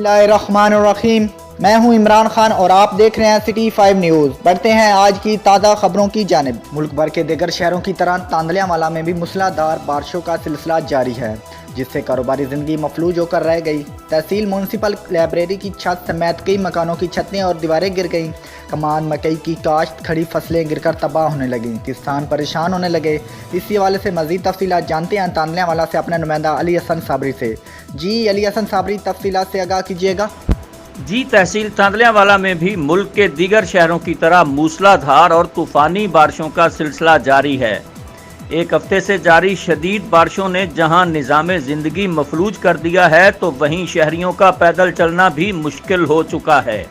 बिस्मिल्लाहिर्रहमानिर्रहीम। मैं हूं इमरान खान और आप देख रहे हैं सिटी 5 न्यूज़। बढ़ते हैं आज की ताज़ा खबरों की जानिब। मुल्क भर के दीगर शहरों की तरह तांदलियावाला में भी मूसलाधार बारिशों का सिलसिला जारी है, जिससे कारोबारी ज़िंदगी मफलूज होकर रह गई। तहसील म्यूनसिपल लाइब्रेरी की छत समेत कई मकानों की छतें और दीवारें गिर गईं। कमान मकई की काश्त, खड़ी फसलें गिरकर तबाह होने लगीं। किसान परेशान होने लगे। इसी हवाले से मज़ीद तफसीलात जानते हैं तांदलियावाला से अपने नुमाइंदा अली हसन साबरी से। जी अली हसन साबरी, तफसीलात से आगाह कीजिएगा। जी, तहसील तांदलियावाला में भी मुल्क के दीगर शहरों की तरह मूसलाधार और तूफ़ानी बारिशों का सिलसिला जारी है। एक हफ्ते से जारी शदीद बारिशों ने जहां निज़ाम ज़िंदगी मफलूज कर दिया है, तो वहीं शहरियों का पैदल चलना भी मुश्किल हो चुका है,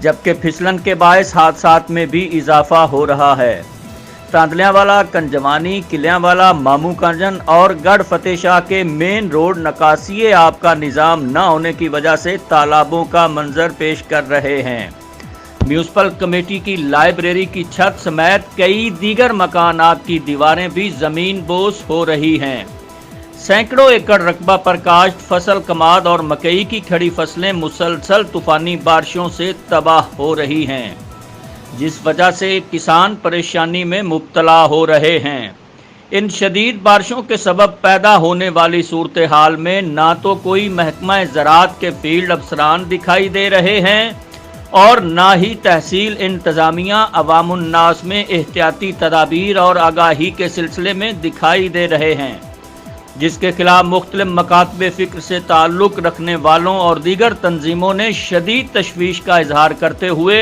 जबकि फिसलन के बायस हादसात में भी इजाफा हो रहा है। तांदलियावाला, कंजवानी, किलियांवाला, मामू कंजन और गढ़ फतेह शाह के मेन रोड नकासी आब का निज़ाम न होने की वजह से तालाबों का मंजर पेश कर रहे हैं। म्यूनसिपल कमेटी की लाइब्रेरी की छत समेत कई दीगर मकानात की दीवारें भी ज़मीन बोस हो रही हैं। सैकड़ों एकड़ रकबा पर काश्त फसल, कमाद और मकई की खड़ी फसलें मुसलसल तूफ़ानी बारिशों से तबाह हो रही हैं, जिस वजह से किसान परेशानी में मुब्तला हो रहे हैं। इन शदीद बारिशों के सबब पैदा होने वाली सूरत हाल में ना तो कोई महकमा ज़राअत के फील्ड अफसरान दिखाई दे रहे हैं और ना ही तहसील इंतज़ामिया अवामुन्नास में एहतियाती तदाबीर और आगाही के सिलसिले में दिखाई दे रहे हैं, जिसके खिलाफ मुख्तलिफ मकातब फ़िक्र से ताल्लुक़ रखने वालों और दीगर तंजीमों ने शदीद तशवीश का इजहार करते हुए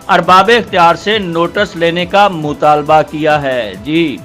अरबाब इख्तियार से नोटिस लेने का मुतालबा किया है। जी।